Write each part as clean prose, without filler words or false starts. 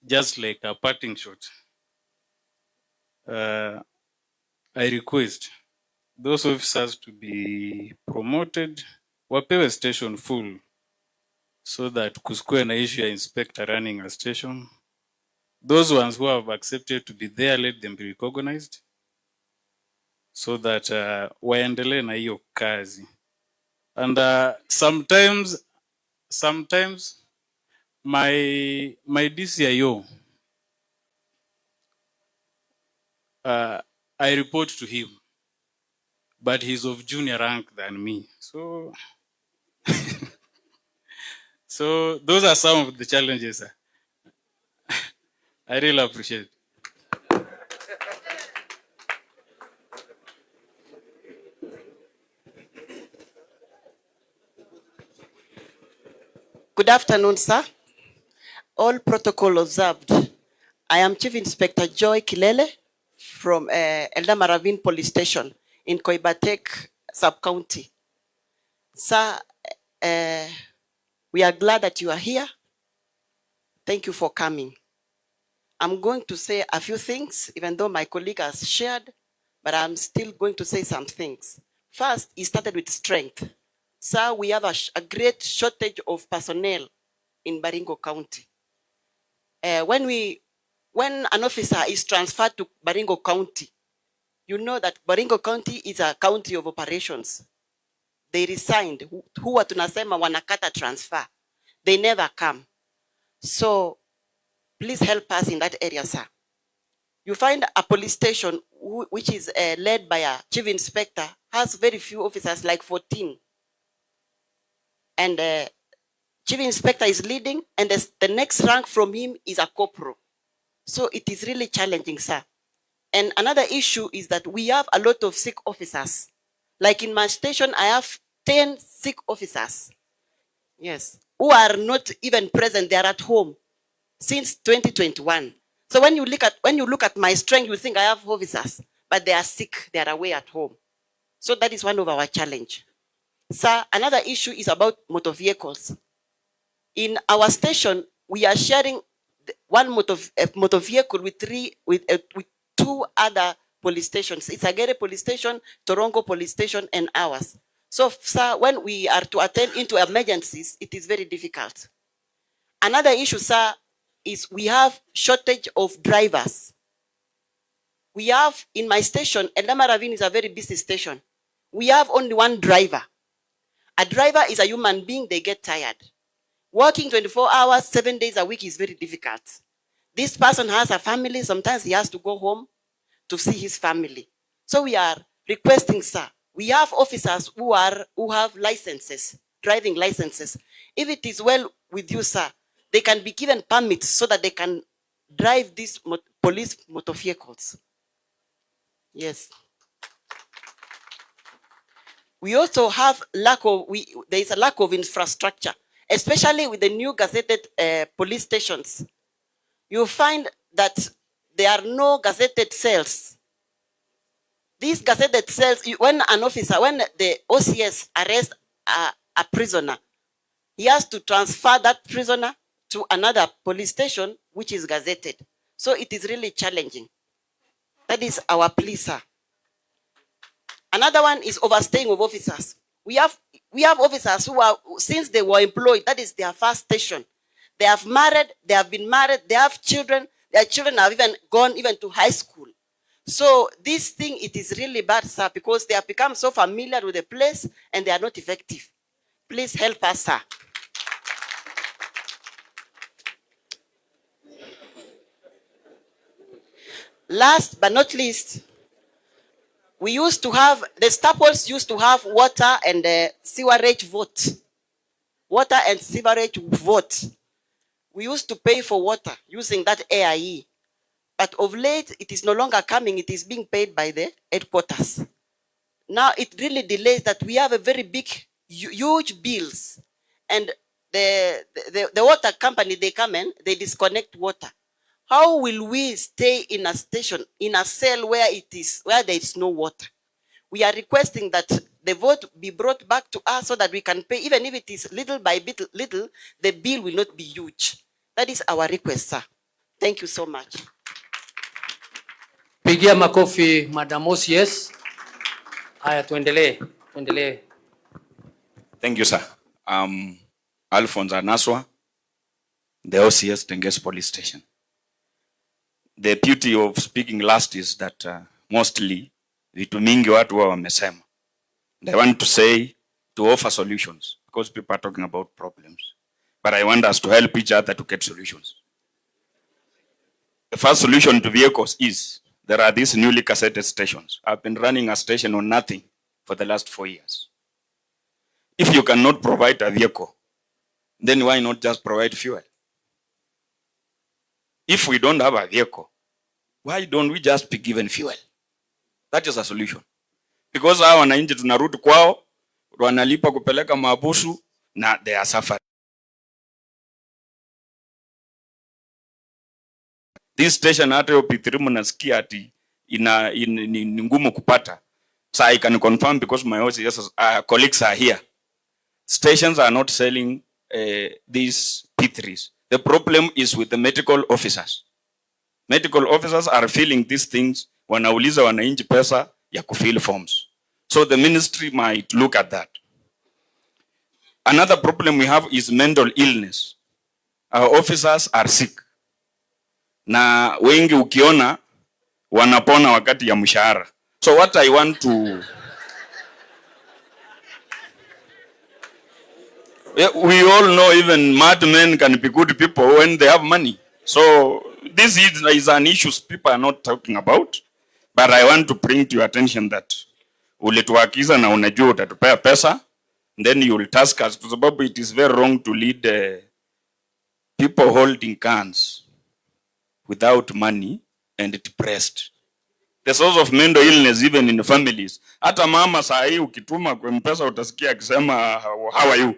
just like a parting shot, I request those officers to be promoted, wapewe station full, so that kusikue na issue ya inspector running a station. Those ones who have accepted to be there, let them be recognized, so that waendelee na hiyo kazi. And sometimes my DCIO, I report to him, but he's of junior rank than me. So, so those are some of the challenges. I really appreciate it. Good afternoon, sir. All protocol observed. I am Chief Inspector Joy Kilele from Eldamaravine Police Station in Koibatek Sub-County. Sir, we are glad that you are here. Thank you for coming. I'm going to say a few things, even though my colleague has shared, but I'm still going to say some things. First, it started with strength. Sir, we have a great shortage of personnel in Baringo County. When an officer is transferred to Baringo County, you know that Baringo County is a county of operations. They resigned. Huwa tunasema wanakata transfer. They never come. So please help us in that area, sir. You find a police station which is led by a chief inspector, has very few officers, like 14. And chief inspector is leading, and the next rank from him is a corporal. So it is really challenging, sir. And another issue is that we have a lot of sick officers. Like in my station, I have 10 sick officers. Yes, who are not even present. They are at home since 2021. So when you look at my strength, you think I have officers, but they are sick. They are away at home. So that is one of our challenge. Sir, another issue is about motor vehicles. In our station, we are sharing one motor vehicle with two other police stations. It's Agere Police Station, Torongo Police Station, and ours. So, sir, when we are to attend into emergencies, it is very difficult. Another issue, sir, is we have shortage of drivers. We have, in my station, Eldamaravine is a very busy station. We have only one driver. A driver is a human being, they get tired. Working 24 hours, 7 days a week is very difficult. This person has a family, sometimes he has to go home to see his family. So we are requesting, sir, we have officers who have licenses, driving licenses. If it is well with you, sir, they can be given permits so that they can drive these police motor vehicles. Yes. We also have there is a lack of infrastructure, especially with the new gazetted police stations. You find that there are no gazetted cells. These gazetted cells, when the OCS arrests a prisoner, he has to transfer that prisoner to another police station, which is gazetted. So it is really challenging. That is our plea, sir. Another one is overstaying of officers. We have officers who are, since they were employed, that is their first station. They have married, they have been married, they have children, their children have even gone to high school. So this thing, it is really bad, sir, because they have become so familiar with the place and they are not effective. Please help us, sir. Last but not least, we used to have, the Staples used to have water and sewerage vote. Water and sewerage vote. We used to pay for water using that AIE. But of late, it is no longer coming. It is being paid by the headquarters. Now, it really delays that we have a very big, huge bills. And the water company, they come in, they disconnect water. How will we stay in a station, in a cell where there is no water? We are requesting that the vote be brought back to us so that we can pay, even if it is little by little, the bill will not be huge. That is our request, sir. Thank you so much. Pigia makofi Madam OCS. Haya, tuendelee. Thank you, sir. Alphonse Anaswa, the OCS Tenges Police Station. The beauty of speaking last is that mostly vitu mingi watu wa wamesema. And I want to say, to offer solutions, because people are talking about problems. But I want us to help each other to get solutions. The first solution to vehicles is, there are these newly cassetted stations. I've been running a station on nothing for the last 4 years. If you cannot provide a vehicle, then why not just provide fuel? If we don't have a vehicle, why don't we just be given fuel? That is a solution. Because hawa wananchi tunarudi kwao, wanalipa kupeleka mabusu na they are suffering. This station hata yo P3 mnasikia ati ni ngumu kupata. So I can confirm because my colleagues are here. Stations are not selling these P3s. The problem is with the medical officers. Medical officers are filling these things, wanauliza wananchi pesa ya kufill forms. So the ministry might look at that. Another problem we have is mental illness. Our officers are sick. Na wengi ukiona wanapona wakati ya mshahara. So what I want to we all know even madmen can be good people when they have money. So this is an issue people are not talking about. But I want to bring to your attention that ulituakiza na unajua utatupea pesa, then you will task us, kwa sababu it is very wrong to lead people holding cans without money and depressed. The source of mental illness even in families. Hata mama saa hii ukituma kwa M-Pesa utasikia akisema how are you?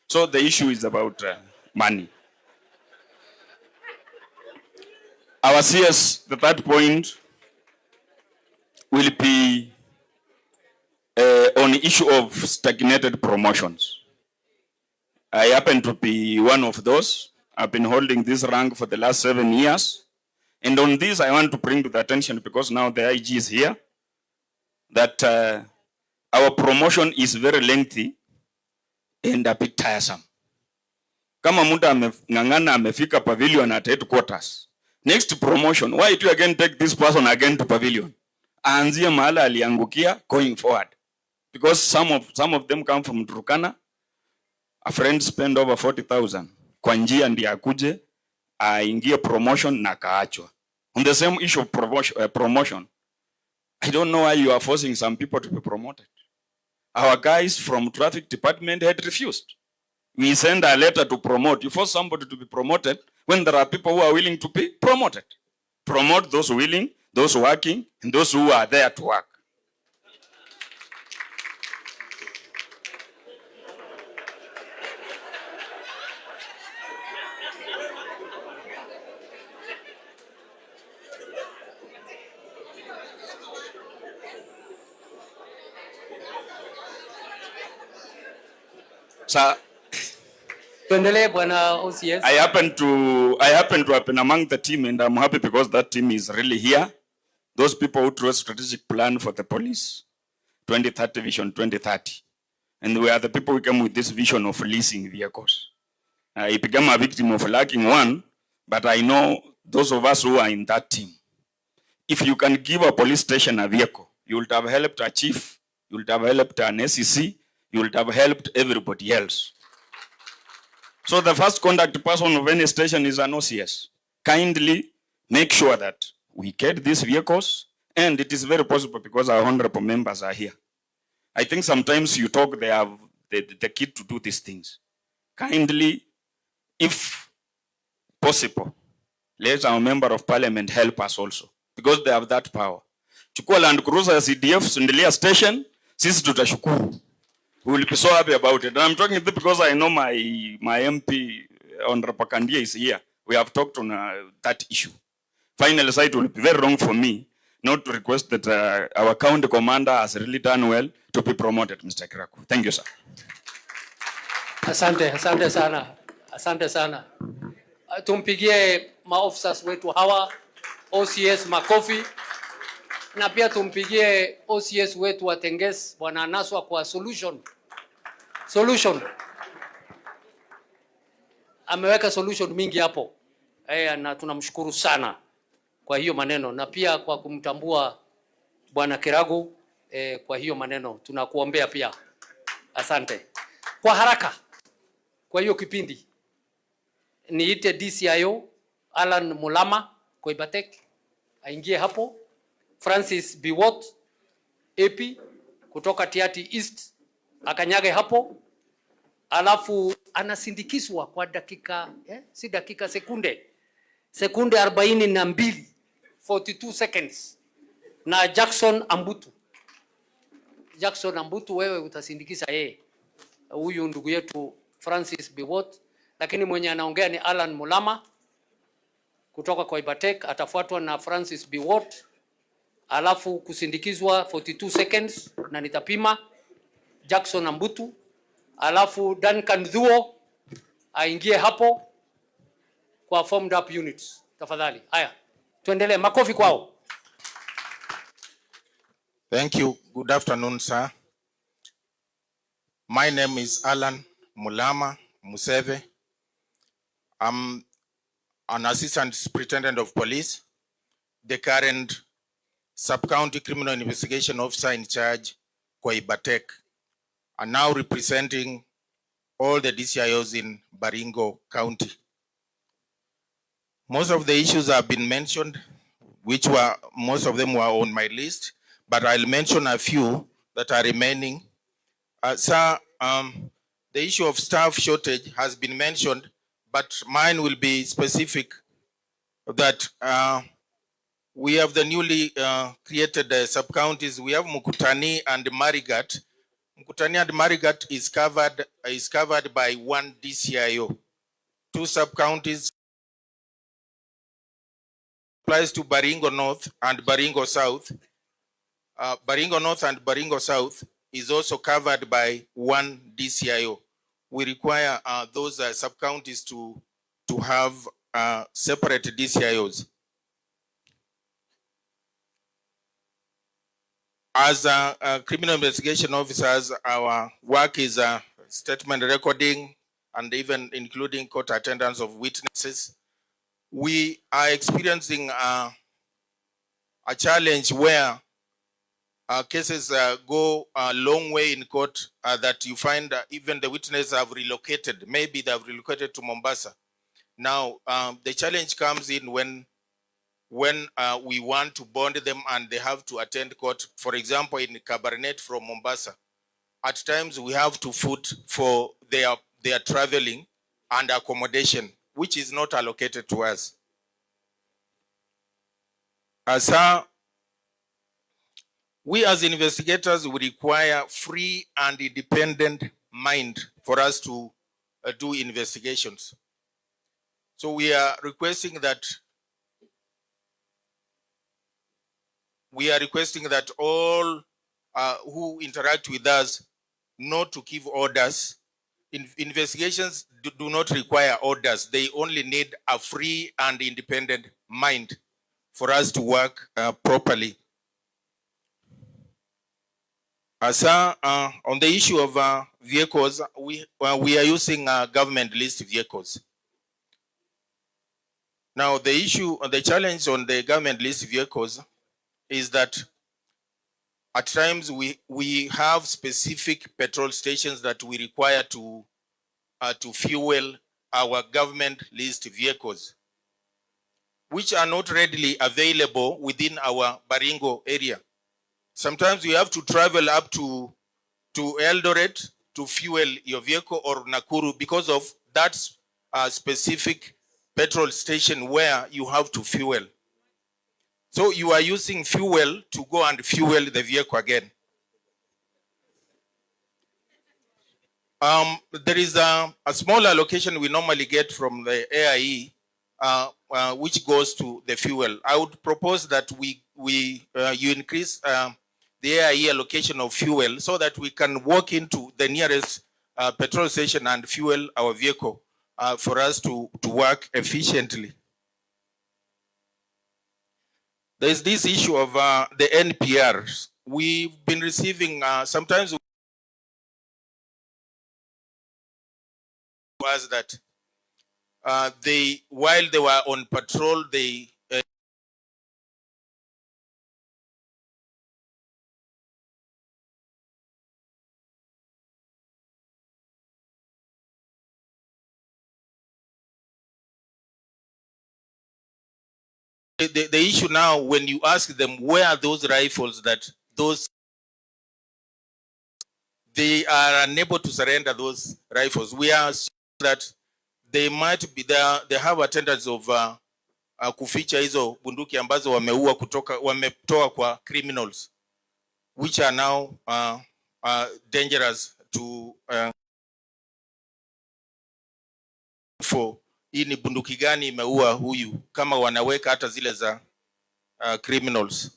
So the issue is about money. Our CS, the third point, will be on the issue of stagnated promotions. I happen to be one of those. I've been holding this rank for the last 7 years. And on this, I want to bring to the attention, because now the IG is here, that our promotion is very lengthy and a bit tiresome. Kama mtu ameng'ang'ana amefika pavilion at headquarters, next promotion, why do you again take this person again to pavilion? Aanzie mahala aliangukia going forward. Because some of them come from Turkana. A friend spend over 40,000 kwa njia ndiye akuje aingie promotion na kaachwa. On the same issue of promotion, I don't know why you are forcing some people to be promoted. Our guys from traffic department had refused. We send a letter to promote. You force somebody to be promoted when there are people who are willing to be promoted. Promote those willing, those working, and those who are there to work. So, Tuendelee bwana OCS. I happen to have been among the team, and I'm happy because that team is really here. Those people who drew a strategic plan for the police, 2030 vision, 2030. And we are the people who came with this vision of leasing vehicles. I became a victim of lacking one, but I know those of us who are in that team. If you can give a police station a vehicle, you would have helped a chief, you would have helped an SEC, you would have helped everybody else. So the first contact person of any station is an OCS. Kindly make sure that we get these vehicles, and it is very possible because our honorable members are here. I think sometimes you talk, they have the kid to do these things. Kindly, if possible, let our member of parliament help us also, because they have that power. Chukua Land Cruiser CDF Sundilia station, sisi tutashukuru. We will be so happy about it. And I'm talking this because I know my MP, Honorable Kanja, is here. We have talked on that issue. Finally, it will be very wrong for me not to request that our county commander has really done well to be promoted, Mr. Kiraku. Thank you, sir. Asante sana. Tumpigie maofficers wetu hawa OCS makofi, na pia tumpigie OCS wetu wa Tenges Bwana Naswa kwa solution. Ameweka solution mingi hapo. Na tunamshukuru sana kwa hiyo maneno, na pia kwa kumtambua Bwana Kiragu kwa hiyo maneno. Tunakuombea pia. Asante. Kwa haraka kwa hiyo kipindi niite DCIO Alan Mulama Koibatek aingie hapo, Francis Biwot AP kutoka Tiati East akanyage hapo, alafu anasindikizwa kwa dakika si dakika, sekunde 42 42 seconds na Jackson Ambutu, wewe utasindikiza yeye huyu ndugu yetu Francis Biwot, lakini mwenye anaongea ni Alan Mulama kutoka kwa Ibatek, atafuatwa na Francis Biwot, alafu kusindikizwa 42 seconds na nitapima Jackson Ambutu, alafu Duncan Thuo aingie hapo kwa formed up units. Tafadhali. Haya, tuendelee. Makofi kwao. Thank you. Good afternoon, sir. My name is Alan Mulama Museve. I'm an assistant superintendent of police, the current sub-county criminal investigation officer in charge, Koibatek, and now representing all the DCIOs in Baringo County. Most of the issues have been mentioned, most of them were on my list, but I'll mention a few that are remaining. Sir, the issue of staff shortage has been mentioned, but mine will be specific that we have the newly created sub-counties. We have Mukutani and Marigat. Mukutani and Marigat is covered by one DCIO. Two sub-counties applies to Baringo North and Baringo South. Baringo North and Baringo South is also covered by one DCIO. We require those sub-counties to have separate DCIOs. As criminal investigation officers, our work is statement recording and even including court attendance of witnesses. We are experiencing a challenge where cases go a long way in court that you find even the witnesses have relocated. Maybe they have relocated to Mombasa. Now, the challenge comes in when we want to bond them and they have to attend court. For example, in Cabernet from Mombasa, at times we have to foot for their traveling and accommodation, which is not allocated to us. We as investigators, we require free and independent mind for us to do investigations. So we are requesting that all who interact with us not to give orders. Investigations do not require orders. They only need a free and independent mind for us to work properly. On the issue of vehicles, we are using government list vehicles. Now, the challenge on the government list vehicles is that at times we have specific petrol stations that we require to fuel our government list vehicles, which are not readily available within our Baringo area. Sometimes you have to travel up to Eldoret to fuel your vehicle, or Nakuru, because of that specific petrol station where you have to fuel. So you are using fuel to go and fuel the vehicle again. There is a small allocation we normally get from the AIE, which goes to the fuel. I would propose that you increase the AIE allocation of fuel so that we can walk into the nearest petrol station and fuel our vehicle for us to work efficiently. There's this issue of the NPRs. We've been receiving sometimes was that while they were on patrol, they the issue now, when you ask them where are those rifles, they are unable to surrender those rifles. We are that they might be there, they have a tendency of kuficha hizo bunduki ambazo wametoa kwa criminals, which are now dangerous to for hii ni bunduki gani imeua huyu, kama wanaweka hata zile za criminals.